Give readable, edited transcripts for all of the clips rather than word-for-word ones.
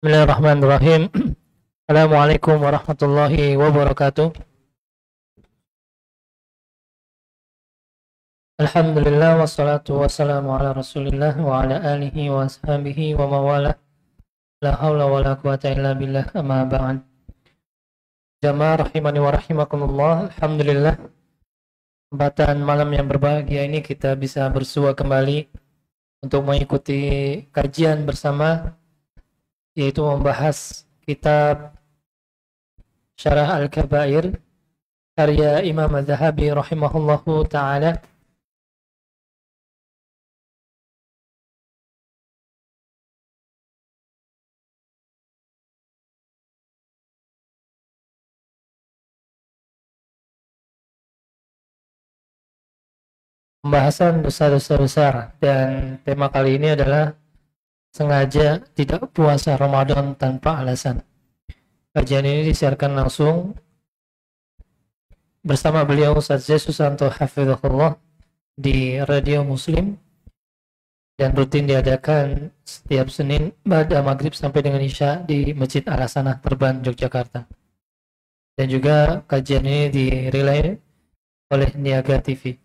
Bismillahirrahmanirrahim. Assalamualaikum warahmatullahi wabarakatuh. Alhamdulillah wassalatu wassalamu ala Rasulillah wa ala alihi wa ashabihi wa mawala. La haula wa la quwata illa billah, amma ba'd. Jamaah rahimani wa rahimakumullah. Alhamdulillah, kesempatan malam yang berbahagia ini kita bisa bersua kembali untuk mengikuti kajian bersama, yaitu membahas kitab Syarah Al-Kabair karya Imam Az-Zahabi rahimahullahu ta'ala. Pembahasan dosa-dosa besar, dan tema kali ini adalah sengaja tidak puasa Ramadan tanpa alasan. Kajian ini disiarkan langsung bersama beliau Ustaz Z. Susanto Hafizahullah di Radio Muslim, dan rutin diadakan setiap Senin pada maghrib sampai dengan Isya di Masjid Al-Hasanah Terban, Yogyakarta. Dan juga kajian ini dirilai oleh Niaga TV.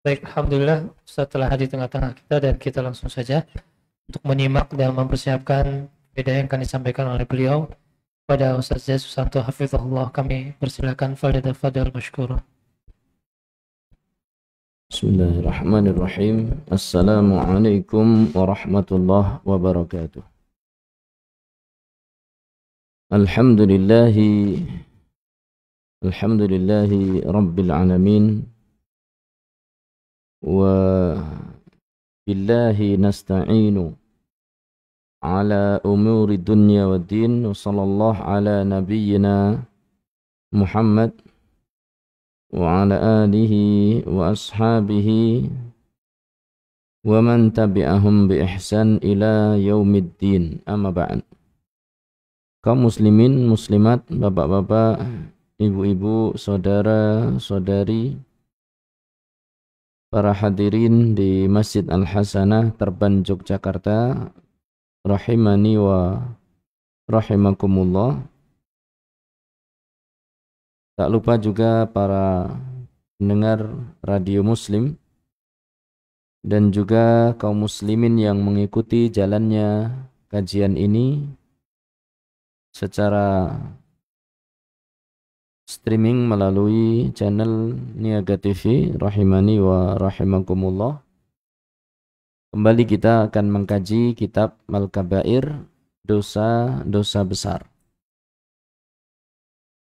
Baik, alhamdulillah Ustaz telah hadir di tengah-tengah kita, dan kita langsung saja untuk menyimak dan mempersiapkan beda yang akan disampaikan oleh beliau pada Ustaz Z. Susanto Hafizahullah. Kami persilakan, fadal masykur. Bismillahirrahmanirrahim. Assalamualaikum warahmatullahi wabarakatuh. Alhamdulillahi rabbil alamin, wa billahi nasta'inu ala umuri dunya wa din, wa sallallahu ala nabiyyina Muhammad wa ala alihi wa ashabihi wa man tabi'ahum bi ihsan ila yaumiddin, amma ba'd. Kaum muslimin, muslimat, bapak-bapak, ibu-ibu, saudara-saudari, para hadirin di Masjid Al-Hasanah Terban, Yogyakarta, rahimani wa rahimakumullah. Tak lupa juga para pendengar Radio Muslim dan juga kaum muslimin yang mengikuti jalannya kajian ini secara streaming melalui channel Niaga TV, rahimani wa rahimakumullah. Kembali kita akan mengkaji kitab Al-Kabair, dosa-dosa besar.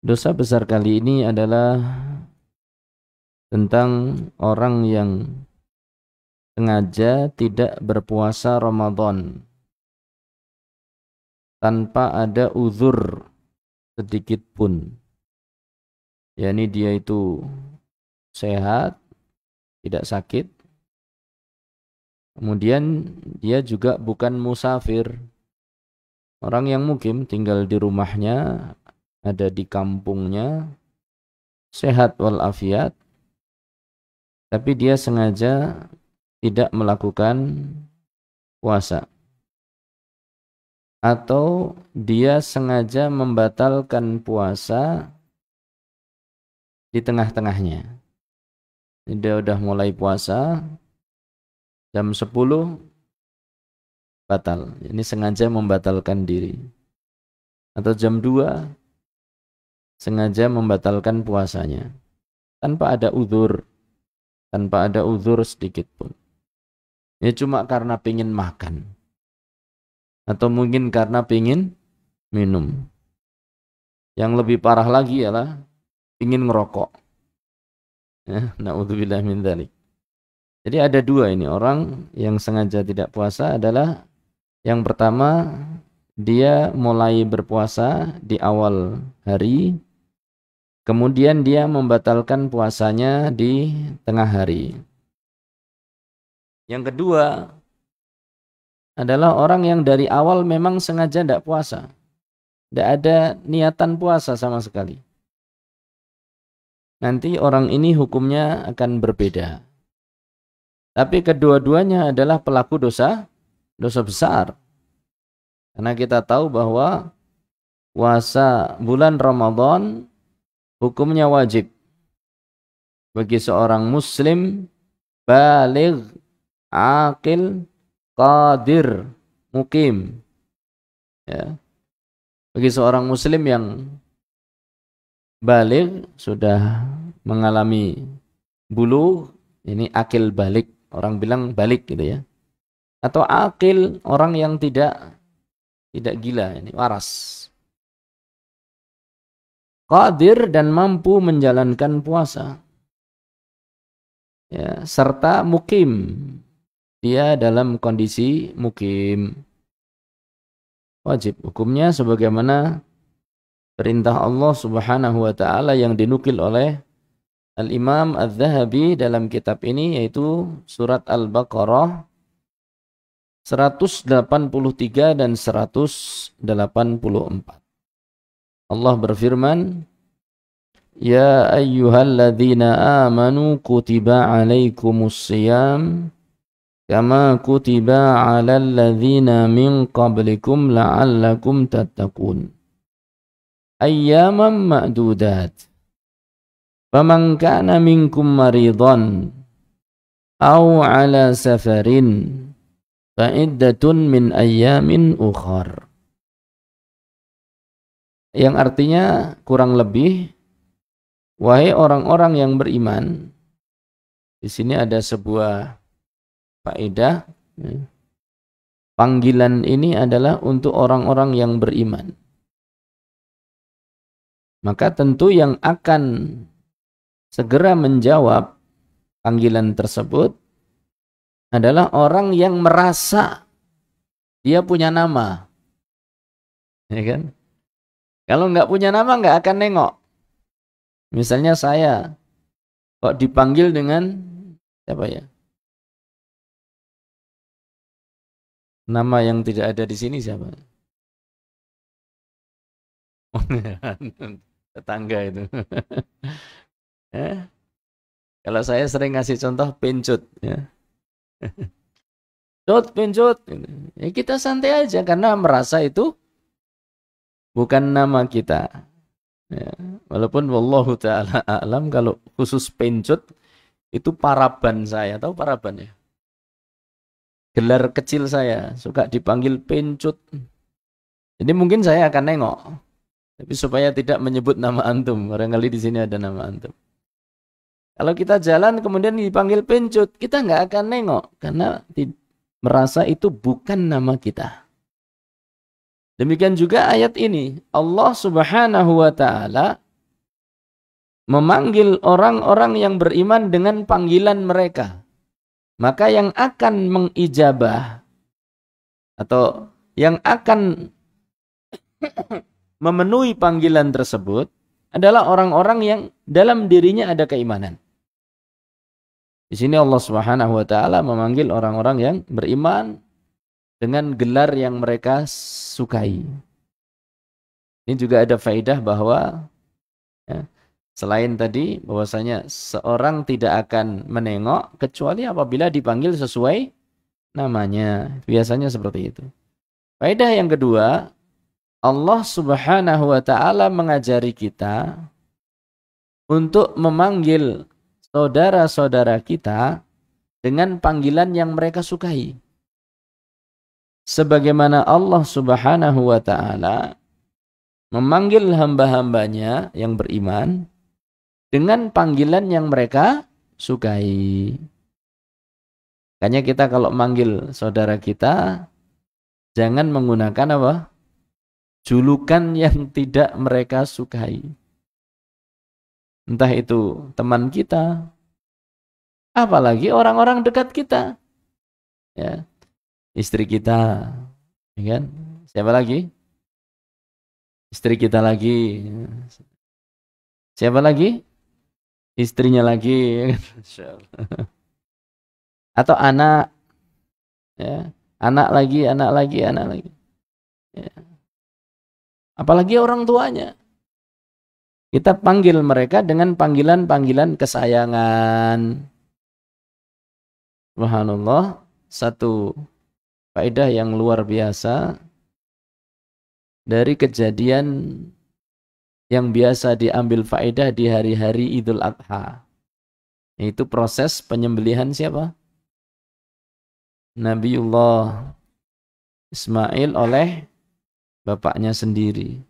Dosa besar kali ini adalah tentang orang yang sengaja tidak berpuasa Ramadan tanpa ada uzur sedikit pun. yakni dia itu sehat, tidak sakit, kemudian dia juga bukan musafir, orang yang mukim, tinggal di rumahnya, ada di kampungnya, sehat walafiat, tapi dia sengaja tidak melakukan puasa, atau dia sengaja membatalkan puasa di tengah-tengahnya. Dia udah mulai puasa, jam 10 batal. Ini sengaja membatalkan diri. Atau jam 2 sengaja membatalkan puasanya. Tanpa ada uzur. Tanpa ada uzur sedikit pun. Ini cuma karena pingin makan. Atau mungkin karena pingin minum. Yang lebih parah lagi ialah ingin ngerokok. Ya, na'udzubillah min dzalik. Jadi ada dua ini, orang yang sengaja tidak puasa adalah yang pertama, dia mulai berpuasa di awal hari, kemudian dia membatalkan puasanya di tengah hari. Yang kedua adalah orang yang dari awal memang sengaja tidak puasa. Tidak ada niatan puasa sama sekali. Nanti orang ini hukumnya akan berbeda. Tapi kedua-duanya adalah pelaku dosa besar. Karena kita tahu bahwa puasa bulan Ramadan hukumnya wajib bagi seorang muslim baligh, aqil, qadir, mukim. Ya. Bagi seorang muslim yang baligh, sudah mengalami bulugh, ini akil balik, orang bilang balik gitu ya. Atau akil, orang yang tidak gila, ini waras. Qadir dan mampu menjalankan puasa. Ya, serta mukim. Dia dalam kondisi mukim. Wajib hukumnya sebagaimana perintah Allah Subhanahu wa taala yang dinukil oleh Al-Imam Adz-Dzahabi dalam kitab ini, yaitu surat Al-Baqarah 183 dan 184. Allah berfirman, Ya ayyuhalladzina amanu kutiba alaikumus siyam kama kutiba alal ladzina min qablikum la'allakum tattaqun. Ayyaman ma'dudat. Faman kana minkum maridan aw ala safarin fa'iddatun min ayyamin ukhar. Yang artinya kurang lebih, wahai orang-orang yang beriman. Di sini ada sebuah faedah. Panggilan ini adalah untuk orang-orang yang beriman. Maka tentu yang akan segera menjawab panggilan tersebut adalah orang yang merasa dia punya nama. Ya kan? Kalau nggak punya nama nggak akan nengok. Misalnya saya kok dipanggil dengan siapa ya? Nama yang tidak ada di sini siapa? Tetangga itu. Kalau saya sering ngasih contoh pencut, ya. Pencut. Ya kita santai aja karena merasa itu bukan nama kita. Ya. Walaupun wallahu ta'ala a'lam, kalau khusus pencut itu paraban saya. Tahu paraban ya? Gelar kecil saya, suka dipanggil pencut. Jadi mungkin saya akan nengok. Tapi supaya tidak menyebut nama antum, barangkali di sini ada nama antum. Kalau kita jalan kemudian dipanggil pencut, kita nggak akan nengok karena merasa itu bukan nama kita. Demikian juga ayat ini, Allah Subhanahu wa taala memanggil orang-orang yang beriman dengan panggilan mereka. Maka yang akan mengijabah atau yang akan memenuhi panggilan tersebut adalah orang-orang yang dalam dirinya ada keimanan. Di sini Allah Subhanahu wa taala memanggil orang-orang yang beriman dengan gelar yang mereka sukai. Ini juga ada faedah bahwa ya, selain tadi bahwasanya seorang tidak akan menengok kecuali apabila dipanggil sesuai namanya. Biasanya seperti itu. Faedah yang kedua, Allah Subhanahu wa taala mengajari kita untuk memanggil saudara-saudara kita dengan panggilan yang mereka sukai. Sebagaimana Allah Subhanahu wa taala memanggil hamba-hambanya yang beriman dengan panggilan yang mereka sukai. Makanya kita kalau manggil saudara kita, jangan menggunakan apa? Julukan yang tidak mereka sukai. Entah itu teman kita, apalagi orang-orang dekat kita. Ya. Istri kita, ya kan? Siapa lagi? Istri kita lagi. Siapa lagi? Istrinya lagi. Atau anak, ya. Anak lagi. Ya. Apalagi orang tuanya. Kita panggil mereka dengan panggilan-panggilan kesayangan. Subhanallah, satu faedah yang luar biasa dari kejadian yang biasa diambil faedah di hari-hari Idul Adha. Yaitu proses penyembelihan siapa? Nabiullah Ismail oleh bapaknya sendiri.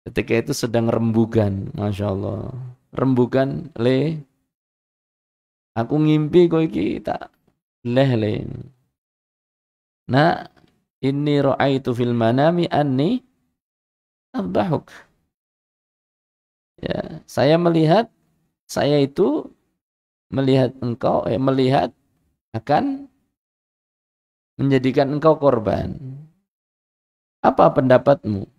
Ketika itu sedang rembugan, Masya Allah. Rembugan, aku ngimpi kok iki tak le. Nah, inni ra'aitu fil manami anni abdahuk. Ya, saya itu melihat engkau, melihat akan menjadikan engkau korban. Apa pendapatmu?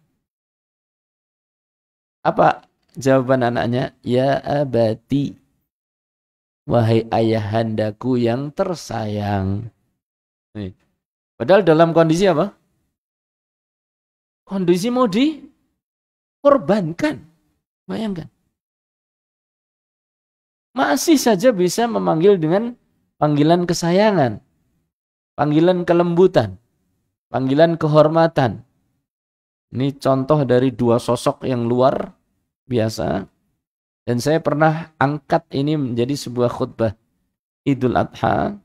Apa jawaban anaknya? Ya abati, wahai ayahandaku yang tersayang. Padahal dalam kondisi apa? Kondisi mau dikorbankan. Bayangkan. Masih saja bisa memanggil dengan panggilan kesayangan, panggilan kelembutan, panggilan kehormatan. Ini contoh dari dua sosok yang luar biasa. Dan saya pernah angkat ini menjadi sebuah khutbah Idul Adha.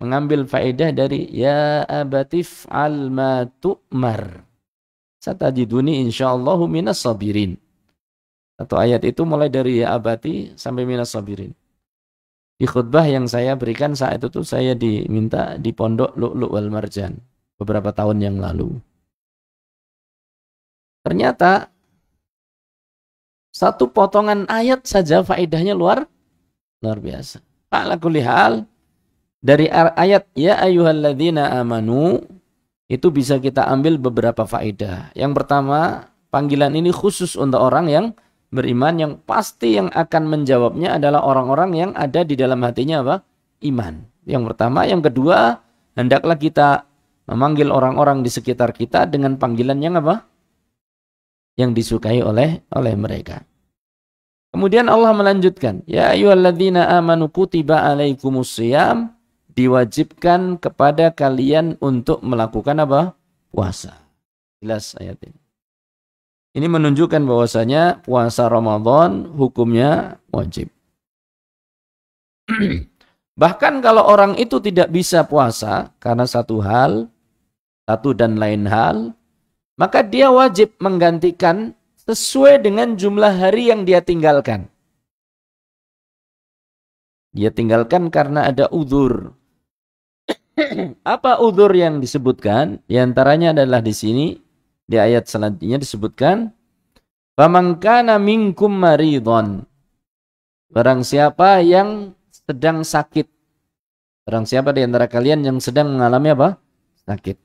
Mengambil faedah dari ya abatif al ma tu'mar. Satajiduni insyaallahu minas sabirin. Satu ayat itu mulai dari ya abati sampai minas sabirin. Di khutbah yang saya berikan saat itu tuh saya diminta di Pondok Lu'lu' wal Marjan beberapa tahun yang lalu. Ternyata satu potongan ayat saja faedahnya luar biasa. Ala kulli hal, dari ayat ya ayyuhalladzina amanu itu bisa kita ambil beberapa faedah. Yang pertama, panggilan ini khusus untuk orang yang beriman, yang pasti yang akan menjawabnya adalah orang-orang yang ada di dalam hatinya apa? Iman. Yang pertama, yang kedua, hendaklah kita memanggil orang-orang di sekitar kita dengan panggilan yang apa? Yang disukai oleh mereka. Kemudian Allah melanjutkan, ya ayyuhalladzina amanu kutiba alaikumusiyam, diwajibkan kepada kalian untuk melakukan apa? Puasa. Jelas ayat ini. Ini menunjukkan bahwasanya puasa Ramadan hukumnya wajib. Bahkan kalau orang itu tidak bisa puasa karena satu dan lain hal, maka dia wajib menggantikan sesuai dengan jumlah hari yang dia tinggalkan. Dia tinggalkan karena ada uzur. Apa uzur yang disebutkan? Di antaranya adalah di sini. Di ayat selanjutnya disebutkan, "Faman kana minkum maridhan." Barang siapa yang sedang sakit. Barang siapa di antara kalian yang sedang mengalami apa? Sakit.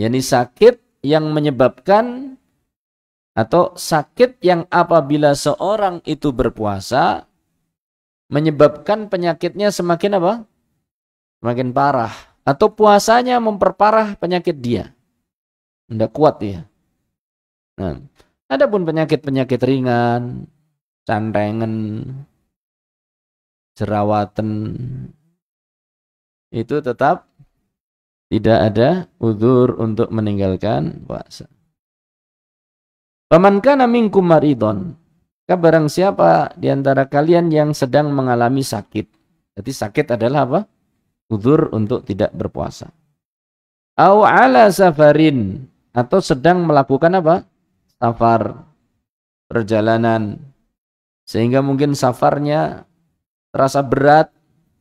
Yani sakit yang menyebabkan atau sakit yang apabila seorang itu berpuasa menyebabkan penyakitnya semakin apa? Semakin parah. Atau puasanya memperparah penyakit dia. Tidak kuat ya. Nah, adapun penyakit-penyakit ringan, cantengan, jerawatan, itu tetap tidak ada uzur untuk meninggalkan puasa. Faman kana minkum maridon, barang siapa di antara kalian yang sedang mengalami sakit. Jadi sakit adalah apa? Uzur untuk tidak berpuasa. Au ala safarin, atau sedang melakukan apa? Safar, perjalanan. Sehingga mungkin safarnya terasa berat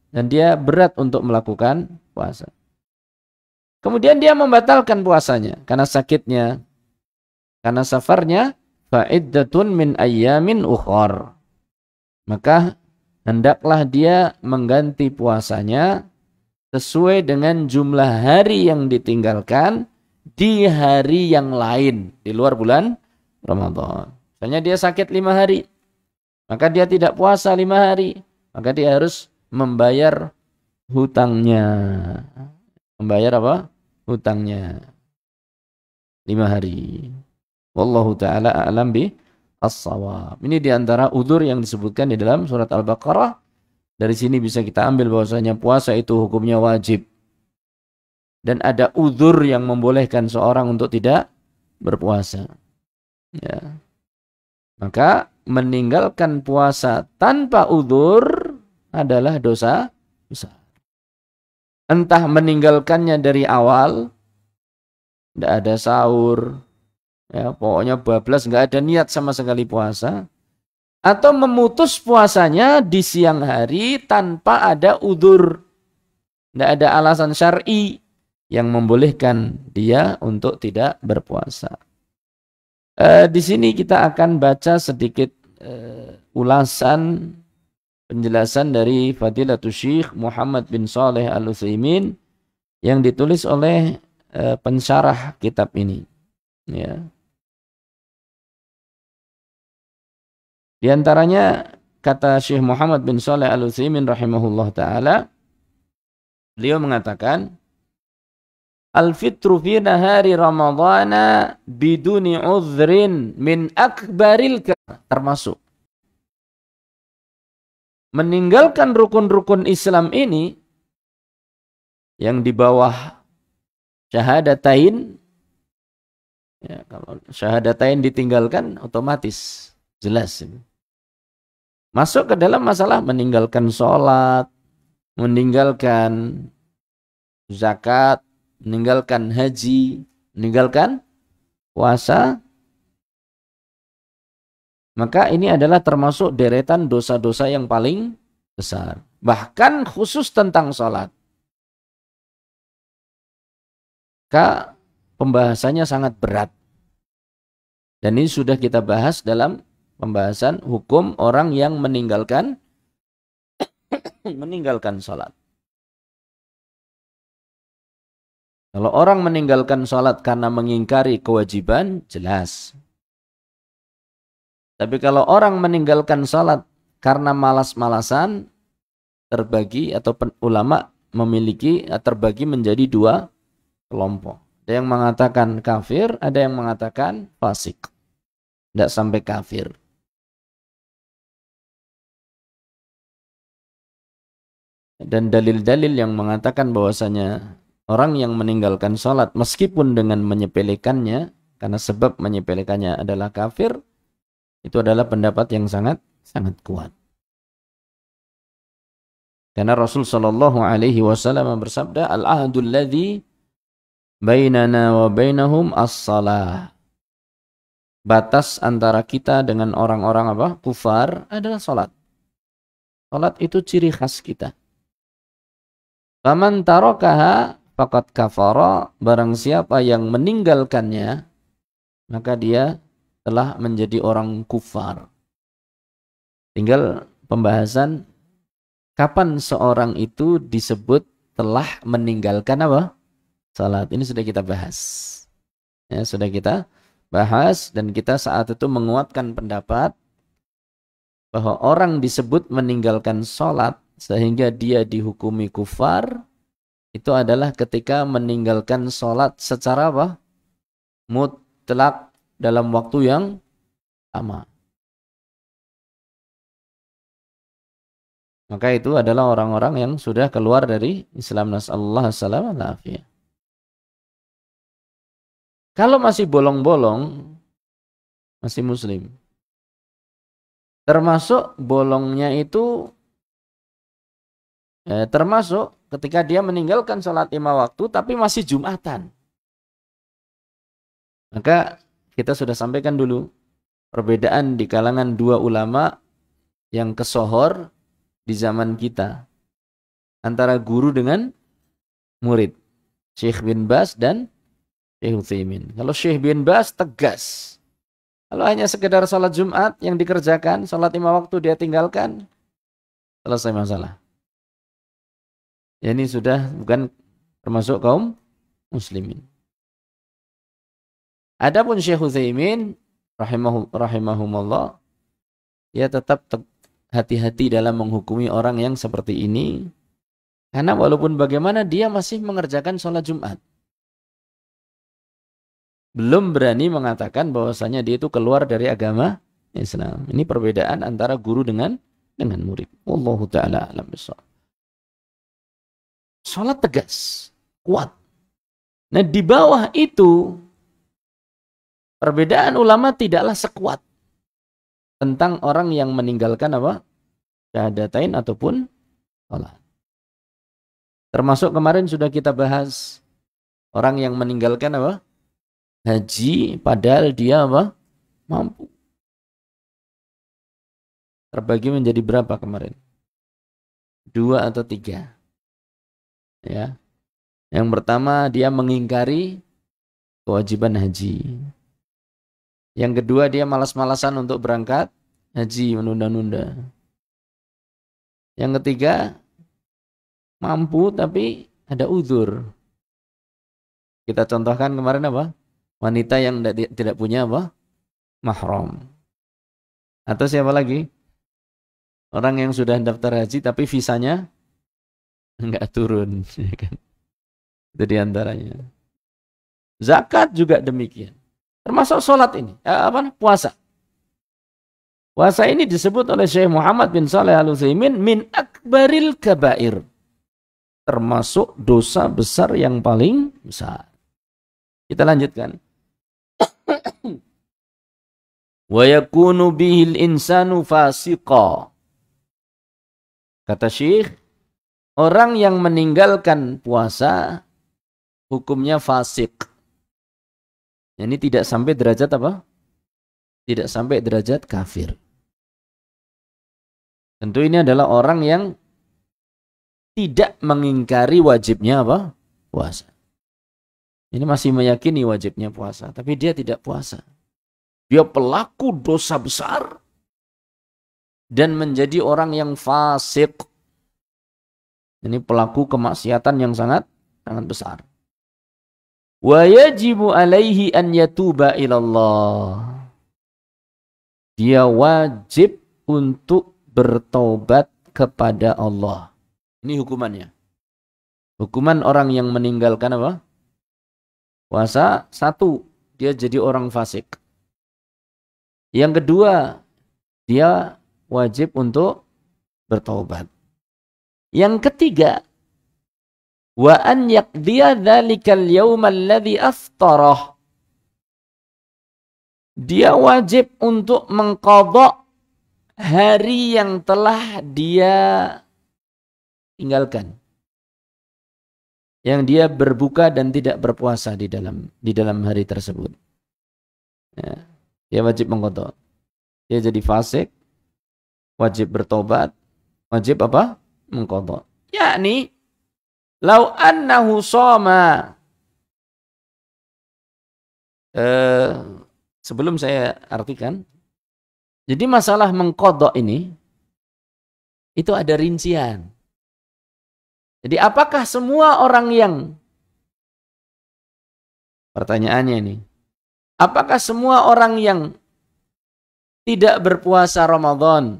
dan dia berat untuk melakukan puasa. Kemudian dia membatalkan puasanya karena sakitnya, karena safarnya, fa'iddatun min ayyamin ukhar. Maka hendaklah dia mengganti puasanya sesuai dengan jumlah hari yang ditinggalkan di hari yang lain, di luar bulan Ramadan. Misalnya dia sakit 5 hari, maka dia tidak puasa 5 hari, maka dia harus membayar hutangnya. Membayar apa? Hutangnya 5 hari. Wallahu ta'ala a'lam bi as-shawab. Ini diantara uzur yang disebutkan di dalam surat Al-Baqarah. Dari sini bisa kita ambil bahwasanya puasa itu hukumnya wajib. dan ada uzur yang membolehkan seorang untuk tidak berpuasa. Ya. Maka meninggalkan puasa tanpa uzur adalah dosa besar. Entah meninggalkannya dari awal, tidak ada sahur, ya, pokoknya bablas, nggak ada niat sama sekali puasa, atau memutus puasanya di siang hari tanpa ada uzur, tidak ada alasan syar'i yang membolehkan dia untuk tidak berpuasa. Di sini kita akan baca sedikit ulasan penjelasan dari Fadilatul Syekh Muhammad bin Shalih Al-Utsaimin yang ditulis oleh pensyarah kitab ini. Ya. Di antaranya kata Syekh Muhammad bin Shalih Al-Utsaimin rahimahullah taala, beliau mengatakan, al-fitru fi nahari ramadhana biduni uzrin min akbaril termasuk meninggalkan rukun-rukun Islam ini yang di bawah syahadatain. Ya, kalau syahadatain ditinggalkan otomatis jelas ini. Masuk ke dalam masalah meninggalkan sholat, meninggalkan zakat, meninggalkan haji, meninggalkan puasa. Maka ini adalah termasuk deretan dosa-dosa yang paling besar. Bahkan khusus tentang sholat. Maka pembahasannya sangat berat. Dan ini sudah kita bahas dalam pembahasan hukum orang yang meninggalkan sholat. Kalau orang meninggalkan sholat karena mengingkari kewajiban, jelas. Tapi kalau orang meninggalkan sholat karena malas-malasan, terbagi atau ulama memiliki terbagi menjadi dua kelompok. Ada yang mengatakan kafir, ada yang mengatakan fasik. Tidak sampai kafir. Dan dalil-dalil yang mengatakan bahwasanya orang yang meninggalkan sholat meskipun dengan menyepelekannya, karena sebab menyepelekannya adalah kafir, itu adalah pendapat yang sangat kuat. Karena Rasul sallallahu alaihi wasallam bersabda, al-ahdul ladzi bainana wa bainahum as-shalah. Batas antara kita dengan orang-orang kufar adalah salat. Salat itu ciri khas kita. Faman tarakaha faqad kafara, barang siapa yang meninggalkannya maka dia telah menjadi orang kufar. Tinggal pembahasan kapan seorang itu disebut telah meninggalkan salat. Ini sudah kita bahas. Ya, sudah kita bahas dan kita saat itu menguatkan pendapat bahwa orang disebut meninggalkan salat sehingga dia dihukumi kufar itu adalah ketika meninggalkan salat secara mutlak dalam waktu yang lama. Maka itu adalah orang-orang yang sudah keluar dari Islam. Nasallallahu alaihi wasallam. Kalau masih bolong-bolong, masih muslim. Termasuk bolongnya itu, termasuk ketika dia meninggalkan sholat 5 waktu, tapi masih Jumatan. Maka kita sudah sampaikan dulu perbedaan di kalangan dua ulama yang kesohor di zaman kita antara guru dengan murid, Syekh bin Baz dan Syekh Utsaimin. Kalau Syekh bin Baz tegas, kalau hanya sekedar sholat Jumat yang dikerjakan, sholat 5 waktu dia tinggalkan, selesai masalah. Ya, ini sudah bukan termasuk kaum muslimin. Adapun Syekh Utsaimin rahimahumullah, ya tetap hati-hati dalam menghukumi orang yang seperti ini, karena walaupun bagaimana dia masih mengerjakan sholat Jumat. Belum berani mengatakan bahwasanya dia itu keluar dari agama Islam. Ini perbedaan antara guru dengan murid. Wallahu ta'ala a'lam bishawab. Sholat tegas, kuat. Nah, di bawah itu perbedaan ulama tidaklah sekuat tentang orang yang meninggalkan apa? Syahadatain ataupun sholat. Termasuk kemarin sudah kita bahas orang yang meninggalkan apa? Haji padahal dia apa? Mampu. Terbagi menjadi berapa kemarin? 2 atau 3. Ya. Yang pertama dia mengingkari kewajiban haji. Yang kedua dia malas-malasan untuk berangkat haji, menunda-nunda. Yang ketiga mampu tapi ada uzur. Kita contohkan kemarin apa? Wanita yang tidak punya apa? Mahram. Atau siapa lagi? Orang yang sudah daftar haji tapi visanya enggak turun. Itu diantaranya. Zakat juga demikian. Termasuk sholat ini. Puasa. Puasa ini disebut oleh Syekh Muhammad bin Shalih Al-Utsaimin min akbaril kabair. Termasuk dosa besar yang paling besar. Kita lanjutkan. Wa yakunu bihil insanu fasiqa. Kata Syekh, orang yang meninggalkan puasa hukumnya fasik. Ini tidak sampai derajat apa? Tidak sampai derajat kafir. Tentu ini adalah orang yang tidak mengingkari wajibnya apa? Puasa. Ini masih meyakini wajibnya puasa, tapi dia tidak puasa. Dia pelaku dosa besar dan menjadi orang yang fasik. Ini pelaku kemaksiatan yang sangat besar. Wa yajibu alaihi an yatuba ilallah. Dia wajib untuk bertaubat kepada Allah. Ini hukumannya. Hukuman orang yang meninggalkan apa? Puasa, 1, dia jadi orang fasik. Yang kedua, dia wajib untuk bertaubat. Yang ketiga, wa an yaqdiya dzalikal yaum alladzi aftarah. Dia wajib untuk mengqadha hari yang telah dia tinggalkan. Yang dia berbuka dan tidak berpuasa di dalam hari tersebut. Ya, dia wajib mengqadha. Dia jadi fasik, wajib bertobat, wajib apa? Mengqadha. Yakni lau annahu shoma. Sebelum saya artikan, jadi masalah mengqadha ini itu ada rincian. Jadi apakah semua orang yang, pertanyaannya ini, apakah semua orang yang tidak berpuasa Ramadan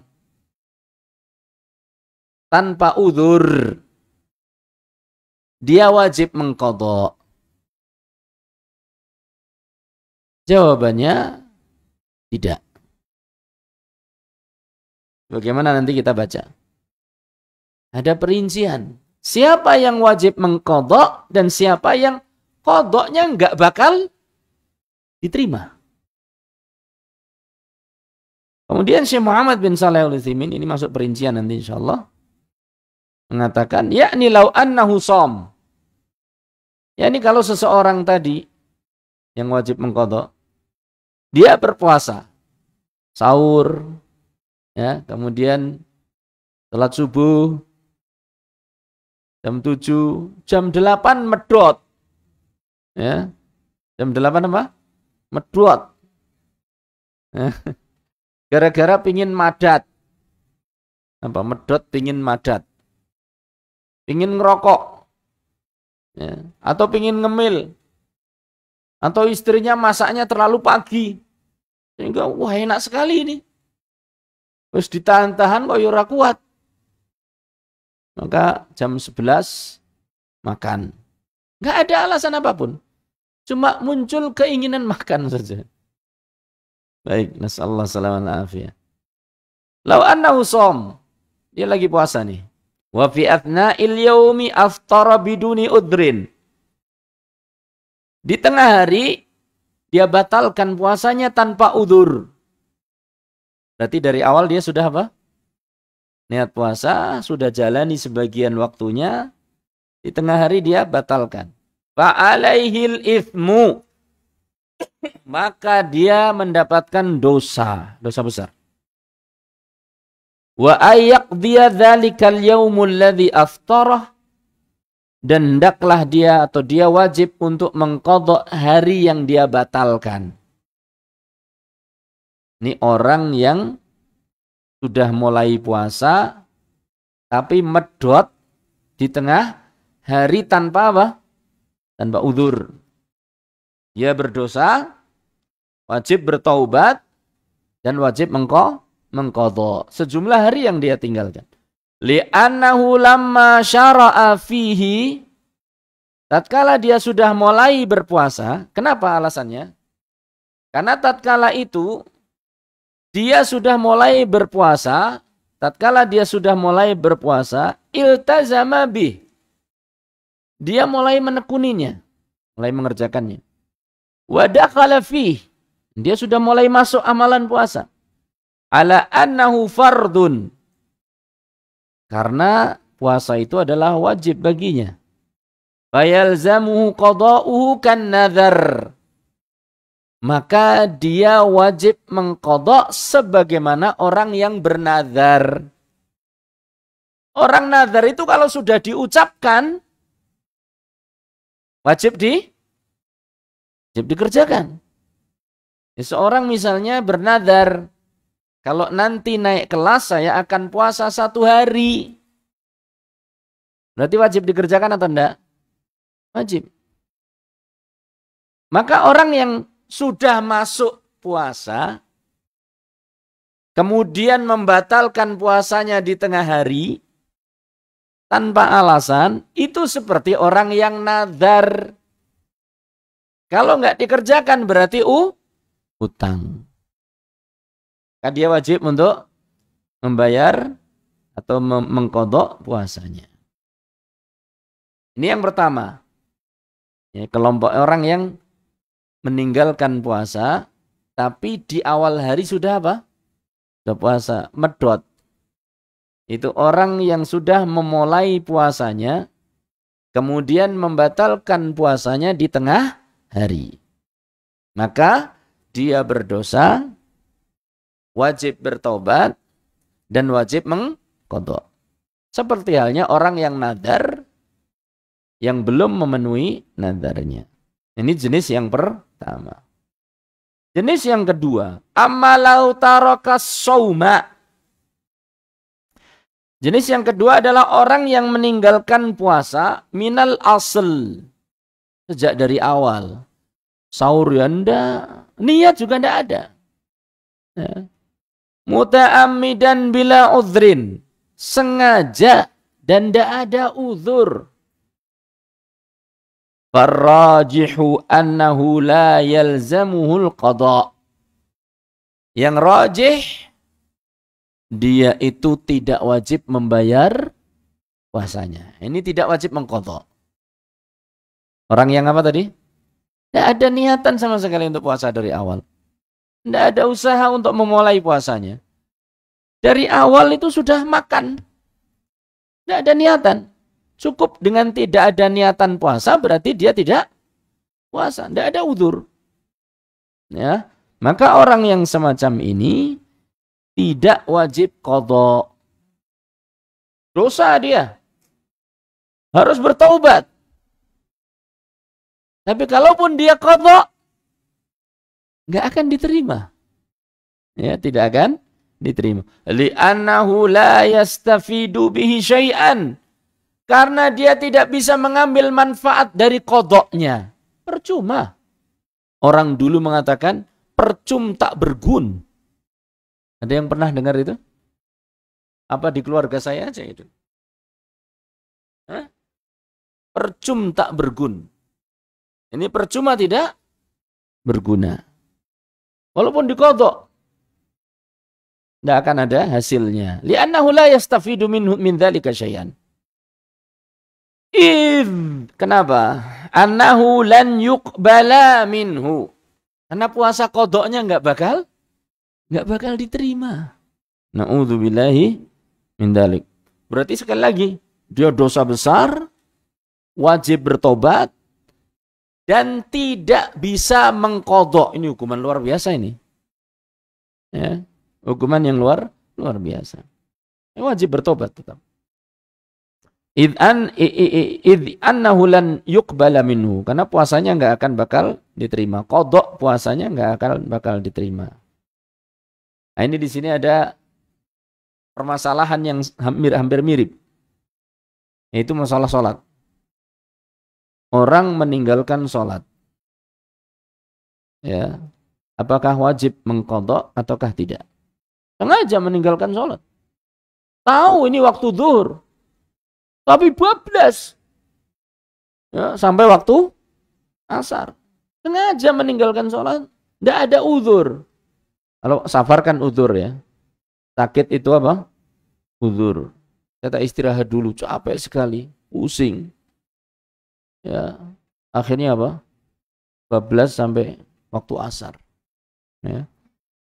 tanpa uzur dia wajib mengqadha? Jawabannya tidak. Bagaimana nanti kita baca? Ada perincian. Siapa yang wajib mengqadha dan siapa yang qadhanya enggak bakal diterima. Kemudian Syekh Muhammad bin Shalih Al-Utsaimin, ini masuk perincian nanti insyaallah, mengatakan yakni lau annahu shom. Yakni kalau seseorang tadi yang wajib mengqadha dia berpuasa, sahur, ya, kemudian salat subuh jam 7, jam 8 medot. Ya. Jam 8 apa? Medot. Ya. Gara-gara pingin madat. Apa? Medot pingin madat. Pingin ngerokok. Ya. Atau pingin ngemil. Atau istrinya masaknya terlalu pagi. Sehingga wah enak sekali ini. Terus ditahan-tahan kok ora kuat. Maka jam 11 makan. Nggak ada alasan apapun. Cuma muncul keinginan makan saja. Baik, nasallahu salaman afiyah. Lau annahu shom. Dia lagi puasa nih. Wa fi athna'il yaumi aftara biduni udrin. Di tengah hari dia batalkan puasanya tanpa udzur. Berarti dari awal dia sudah apa? Niat puasa, sudah jalani sebagian waktunya, di tengah hari dia batalkan. Fa'alaihil ithmu. Maka dia mendapatkan dosa besar. Wa ayyaqdiya dzalikal yaumul ladzi aftarah. Dan hendaklah dia atau dia wajib untuk mengqadha hari yang dia batalkan. Ini orang yang sudah mulai puasa tapi medot di tengah hari tanpa apa? Tanpa udzur. Dia berdosa, wajib bertaubat dan wajib mengqadha sejumlah hari yang dia tinggalkan. Li'annahu lamma syara'a fihi, tatkala dia sudah mulai berpuasa. Kenapa alasannya? Karena tatkala itu dia sudah mulai berpuasa, tatkala dia sudah mulai berpuasa, iltazama bih. Dia mulai menekuninya, mulai mengerjakannya. Wa dakhala fih. Dia sudah mulai masuk amalan puasa. Ala annahu fardun. Karena puasa itu adalah wajib baginya. Fayalzamuhu qada'uhu kan nadhar. Maka dia wajib mengqadha sebagaimana orang yang bernazar. Orang nazar itu kalau sudah diucapkan wajib dikerjakan. Seorang misalnya bernazar, kalau nanti naik kelas saya akan puasa 1 hari. Berarti wajib dikerjakan atau enggak? Wajib. Maka orang yang sudah masuk puasa, kemudian membatalkan puasanya di tengah hari, tanpa alasan, itu seperti orang yang nazar. Kalau enggak dikerjakan berarti utang. Maka dia wajib untuk membayar atau mengqadha puasanya. Ini yang pertama. Ya, kelompok orang yang meninggalkan puasa, tapi di awal hari sudah apa? Sudah puasa, medot. Itu orang yang sudah memulai puasanya, kemudian membatalkan puasanya di tengah hari. Maka dia berdosa, wajib bertobat, dan wajib mengqadha. Seperti halnya orang yang nadar, yang belum memenuhi nadarnya. Ini jenis yang pertama. Jenis yang kedua, amalau tarakas sauma. Jenis yang kedua adalah orang yang meninggalkan puasa minal asl. Sejak dari awal. Sahur ya enggak, niat juga enggak ada. Ya. Muta'ammidan bila udhrin. Sengaja dan enggak ada uzur. Farrajihu annahu la yalzamuhul qadha. Yang rajih, dia itu tidak wajib membayar puasanya. Ini tidak wajib mengqadha. Orang yang apa tadi? Tidak ada niatan sama sekali untuk puasa dari awal. Tidak ada usaha untuk memulai puasanya. Dari awal itu sudah makan. Tidak ada niatan. Cukup dengan tidak ada niatan puasa berarti dia tidak puasa. Tidak ada uzur. Ya. Maka orang yang semacam ini tidak wajib qadha. Dosa dia. Harus bertaubat. Tapi kalaupun dia qadha, nggak akan diterima. Ya, tidak akan diterima. Li'annahu la yastafidu bihi syai'an. Karena dia tidak bisa mengambil manfaat dari qadhanya. Percuma. Orang dulu mengatakan, percum tak bergun. Ada yang pernah dengar itu? Apa di keluarga saya aja itu? Hah? Percum tak bergun. Ini percuma tidak berguna. Walaupun diqadha, tidak akan ada hasilnya. Li'annahu la yastafidu min dzalika syai'an. Kenapa? annahu lan yuqbala minhu. Karena puasa qodoknya nggak bakal diterima. Na'udzubillahi min dzalik. Berarti sekali lagi, dia dosa besar, wajib bertobat, dan tidak bisa mengkodok. Ini hukuman luar biasa ini. Ya, hukuman yang luar biasa. Wajib bertobat tetap. Idh annahu lan yuqbala minhu. Karena puasanya nggak akan bakal diterima. Kodok puasanya nggak akan bakal diterima. Nah, ini di sini ada permasalahan yang hampir mirip. Yaitu masalah sholat. Orang meninggalkan sholat. Ya, apakah wajib mengkodok ataukah tidak? Sengaja meninggalkan sholat. Tahu ini waktu zuhur. Tapi bablas. Ya, sampai waktu asar. Sengaja meninggalkan sholat. Tidak ada uzur. Kalau safar kan uzur ya. Sakit itu apa? Uzur. Kita istirahat dulu. Capek sekali. Pusing. Ya, akhirnya apa? Bablas sampai waktu asar. Ya.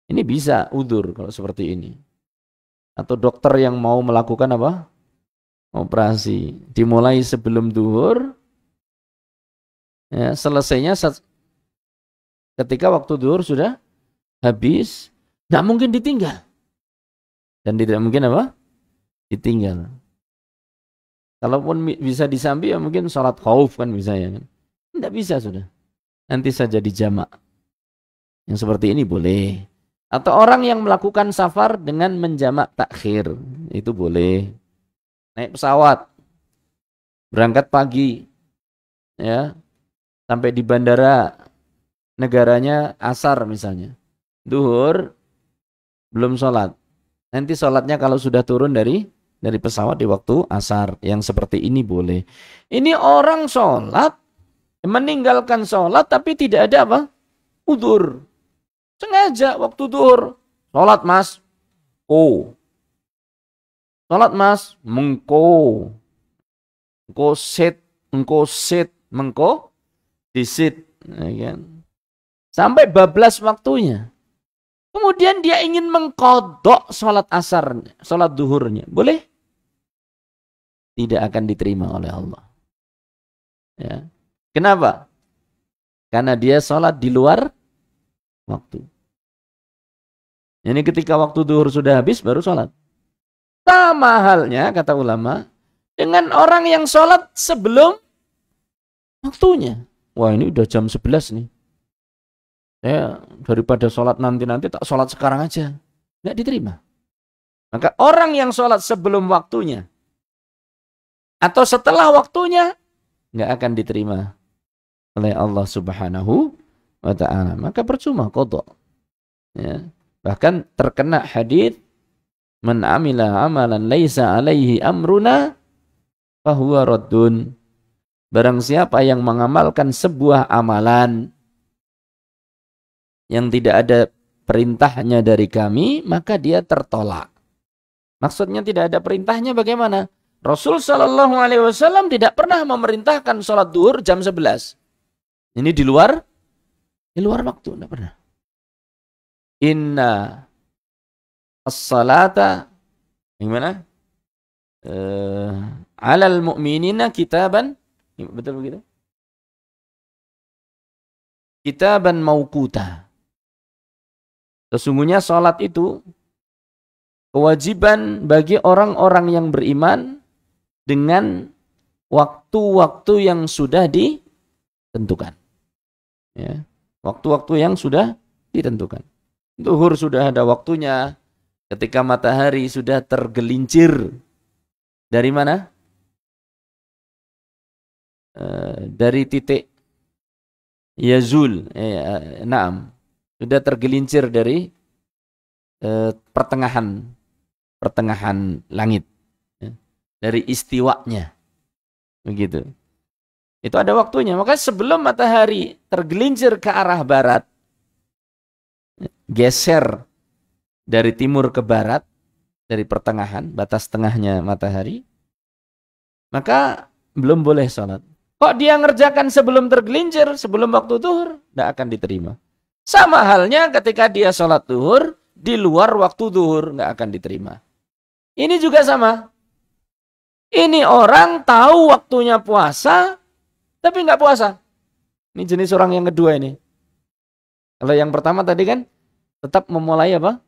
Ini bisa uzur kalau seperti ini. Atau dokter yang mau melakukan apa? Operasi. Dimulai sebelum zuhur. Ya, selesainya ketika waktu zuhur sudah habis. Nggak mungkin ditinggal. Dan tidak mungkin apa? Ditinggal. Kalaupun bisa disambi ya mungkin sholat khauf kan bisa ya. Tidak bisa sudah. Nanti saja dijamak. Yang seperti ini boleh. Atau orang yang melakukan safar dengan menjamak takhir. Itu boleh. Naik pesawat. Berangkat pagi. Ya. Sampai di bandara. Negaranya asar misalnya. Duhur. Belum sholat. Nanti sholatnya kalau sudah turun dari pesawat di waktu asar. Yang seperti ini boleh. Ini orang sholat. Meninggalkan sholat tapi tidak ada apa? Udzur. Sengaja waktu duhur. Sholat mas. Sholat mas. Mengko. Engko sit. Mengko. Disit. Ya kan? Sampai bablas waktunya. Kemudian dia ingin mengkodok sholat asar. Sholat duhurnya. Boleh? Tidak akan diterima oleh Allah. Ya. Kenapa? Karena dia sholat di luar waktu. Ini ketika waktu duhur sudah habis baru sholat. Sama halnya kata ulama dengan orang yang sholat sebelum waktunya. Wah ini udah jam 11 nih. Saya daripada sholat nanti tak sholat sekarang aja. Nggak diterima. Maka orang yang sholat sebelum waktunya atau setelah waktunya nggak akan diterima oleh Allah Subhanahu wa ta'ala. Maka percuma qadha. Ya. Bahkan terkena hadits man amila amalan laisa alaihi amruna fahuwa raddun. Barang siapa yang mengamalkan sebuah amalan yang tidak ada perintahnya dari kami, maka dia tertolak. Maksudnya tidak ada perintahnya bagaimana? Rasul sallallahu alaihi wasallam tidak pernah memerintahkan sholat duhur jam 11. Ini di luar waktu, tidak pernah. Inna as-salata gimana? Alal mu'minina kitaban, betul begitu? Kitaban mauquta. Sesungguhnya salat itu kewajiban bagi orang-orang yang beriman dengan waktu-waktu yang sudah ditentukan. Ya, waktu-waktu yang sudah ditentukan. Zuhur sudah ada waktunya ketika matahari sudah tergelincir dari mana? Dari titik Yazul, naam, sudah tergelincir dari pertengahan langit, ya, dari istiwanya, begitu. Itu ada waktunya. Maka sebelum matahari tergelincir ke arah barat, geser dari timur ke barat, dari pertengahan, batas tengahnya matahari, maka belum boleh sholat. Kok dia ngerjakan sebelum tergelincir, sebelum waktu zuhur? Tidak akan diterima. Sama halnya ketika dia sholat zuhur, di luar waktu zuhur, nggak akan diterima. Ini juga sama. Ini orang tahu waktunya puasa, tapi nggak puasa. Ini jenis orang yang kedua ini. Kalau yang pertama tadi kan, tetap memulai apa?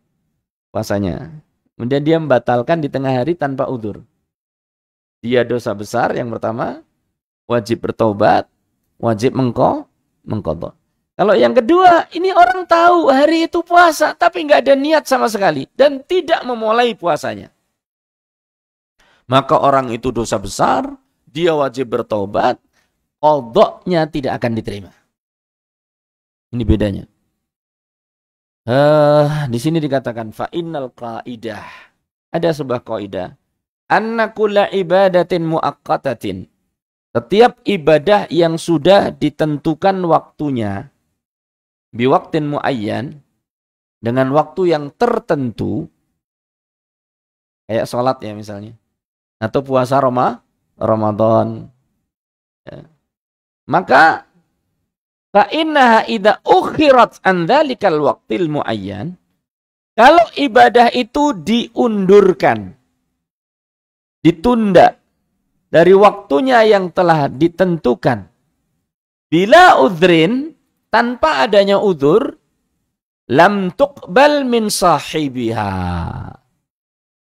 Puasanya. Kemudian dia membatalkan di tengah hari tanpa udzur. Dia dosa besar yang pertama, wajib bertobat, wajib mengqadha. Kalau yang kedua, ini orang tahu hari itu puasa, tapi nggak ada niat sama sekali dan tidak memulai puasanya. Maka orang itu dosa besar, dia wajib bertobat, qadhanya tidak akan diterima. Ini bedanya. Di sini dikatakan fa innal qaidah. Ada sebuah kaidah. Anna kulla ibadatin muaqqatatin. Setiap ibadah yang sudah ditentukan waktunya biwaktin muayyan, dengan waktu yang tertentu, kayak sholat ya misalnya, atau puasa Ramadan, ya. Maka fa innaha idza ukhirat an dzalikal waqtil muayyan, kalau ibadah itu diundurkan, ditunda dari waktunya yang telah ditentukan, bila udhrin, tanpa adanya udzur, lam tuqbal min sahibiha,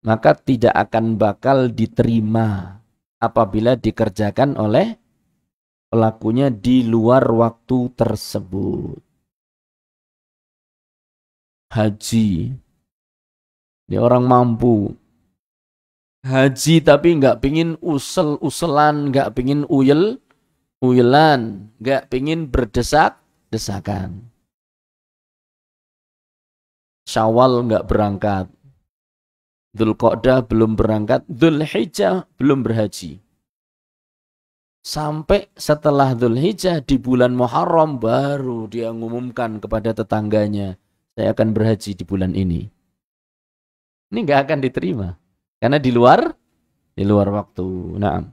maka tidak akan bakal diterima apabila dikerjakan oleh pelakunya di luar waktu tersebut. Haji, dia orang mampu haji tapi nggak pingin usel-uselan, nggak pingin uyelan, nggak pingin berdesak-desakan. Syawal nggak berangkat, Dzulqa'dah belum berangkat, Dzulhijjah belum berhaji. Sampai setelah Dzulhijjah di bulan Muharram baru dia mengumumkan kepada tetangganya, saya akan berhaji di bulan ini. Ini nggak akan diterima karena di luar waktu. Naam.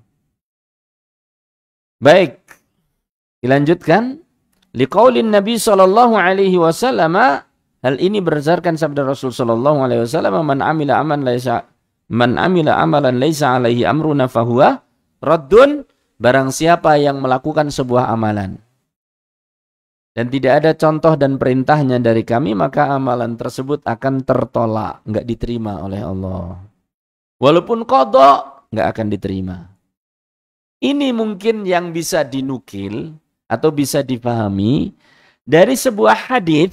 Baik, dilanjutkan. Liqaulin Nabi sallallahu alaihi wasallam, hal ini berdasarkan sabda Rasul sallallahu alaihi wasallam, man amila amalan laisa alaihi amruna fahuwa raddun, barang siapa yang melakukan sebuah amalan dan tidak ada contoh dan perintahnya dari kami, maka amalan tersebut akan tertolak, enggak diterima oleh Allah. Walaupun qadha, enggak akan diterima. Ini mungkin yang bisa dinukil atau bisa dipahami dari sebuah hadis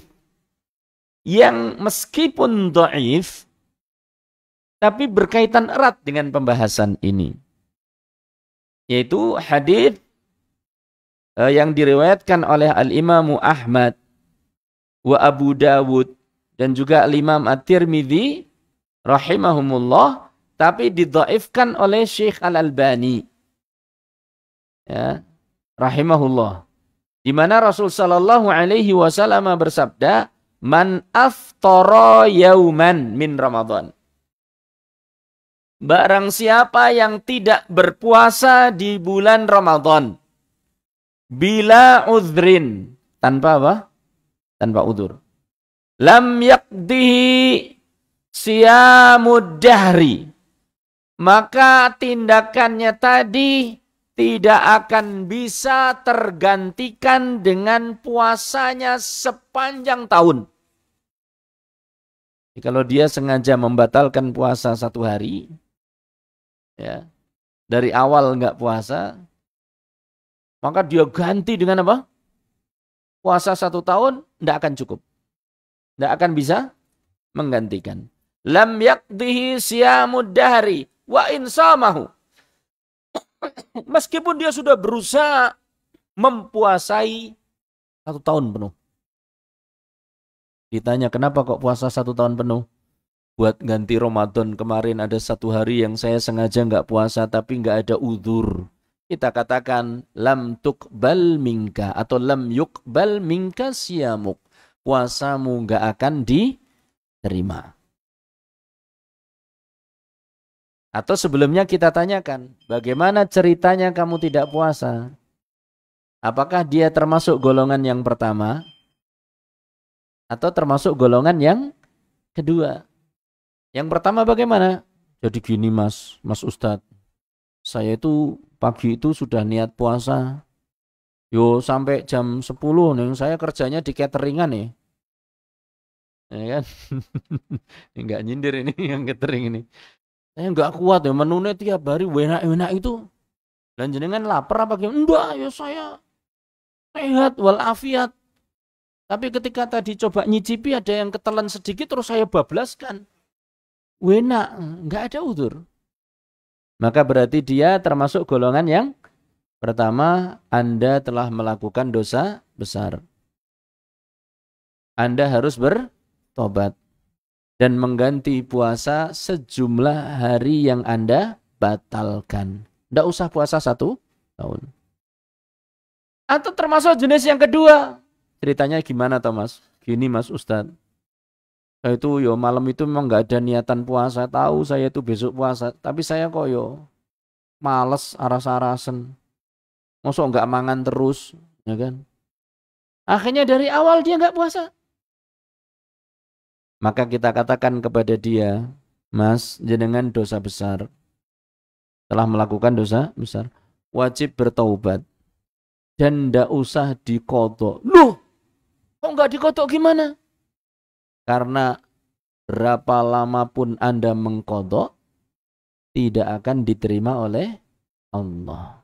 yang meskipun dhaif tapi berkaitan erat dengan pembahasan ini. Yaitu hadis yang diriwayatkan oleh Al-Imam Ahmad wa Abu Dawud dan juga Al-Imam At-Tirmidzi rahimahumullah, tapi didhaifkan oleh Syekh Al-Albani, ya, rahimahullah, di mana Rasul sallallahu alaihi wasallam bersabda, man aftara yauman min Ramadan, barang siapa yang tidak berpuasa di bulan Ramadan bila udhrin, tanpa apa? Tanpa udzur, lam yaqdihi siyamud dahri, maka tindakannya tadi tidak akan bisa tergantikan dengan puasanya sepanjang tahun. Jadi kalau dia sengaja membatalkan puasa satu hari, ya, dari awal nggak puasa, maka dia ganti dengan apa? Puasa 1 tahun, tidak akan cukup. Tidak akan bisa menggantikan. Lam yaqdihi siyamud dahri wa insamahu. Meskipun dia sudah berusaha mempuasai 1 tahun penuh. Ditanya, kenapa kok puasa 1 tahun penuh? Buat ganti Ramadan kemarin ada 1 hari yang saya sengaja nggak puasa tapi nggak ada udzur. Kita katakan lam tuqbal minka atau lam yuqbal minka siyamuk. Puasamu nggak akan diterima. Atau sebelumnya kita tanyakan, bagaimana ceritanya kamu tidak puasa? Apakah dia termasuk golongan yang pertama atau termasuk golongan yang kedua? Yang pertama bagaimana? Jadi gini Mas Ustadz, saya itu pagi itu sudah niat puasa. Yo sampai jam 10 nih, saya kerjanya di cateringan nih. Ya kan? Enggak nyindir ini yang catering ini. Saya enggak kuat ya menunya tiap hari enak-enak itu. Dan jenengan lapar apa gimana? Enggak, ya saya sehat walafiat. Tapi ketika tadi coba nyicipi ada yang ketelan sedikit terus saya bablaskan. Enak, enggak ada udzur. Maka berarti dia termasuk golongan yang pertama, Anda telah melakukan dosa besar. Anda harus bertobat dan mengganti puasa sejumlah hari yang Anda batalkan. Tidak usah puasa 1 tahun. Atau termasuk jenis yang kedua. Ceritanya gimana Thomas? Gini Mas Ustadz. Saya itu yo malam itu memang nggak ada niatan puasa. Tahu saya itu besok puasa. Tapi saya kok yo males aras-arasen. Masa nggak mangan terus, ya kan? Akhirnya dari awal dia nggak puasa. Maka kita katakan kepada dia, Mas, jenengan dosa besar. Telah melakukan dosa besar. Wajib bertaubat. Dan ndak usah dikodok. Loh, kok nggak dikodok gimana? Karena berapa lama pun Anda mengkodok, tidak akan diterima oleh Allah.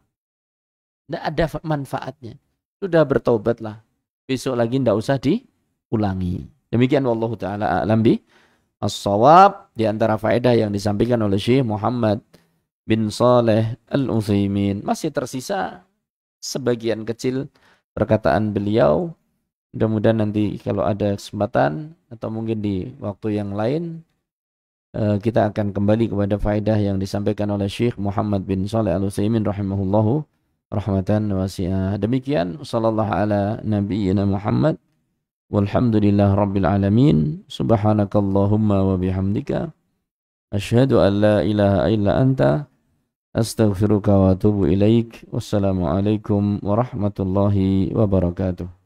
Tidak ada manfaatnya. Sudah bertaubatlah. Besok lagi tidak usah diulangi. Demikian wallahu ta'ala a'lam bi as-shawab. Di antara faedah yang disampaikan oleh Syekh Muhammad bin Saleh Al-Utsaimin. Masih tersisa sebagian kecil perkataan beliau. Mudah-mudahan nanti kalau ada kesempatan atau mungkin di waktu yang lain kita akan kembali kepada faedah yang disampaikan oleh Syekh Muhammad bin Saleh Al-Utsaimin rahimahullahu rahmatan wasi'ah. Demikian sallallahu ala nabiyyina Muhammad walhamdulillah rabbil alamin. Subhanakallahumma wa bihamdika asyhadu an la ilaha illa anta astaghfiruka wa atubu ilaik. Wassalamualaikum warahmatullahi wabarakatuh.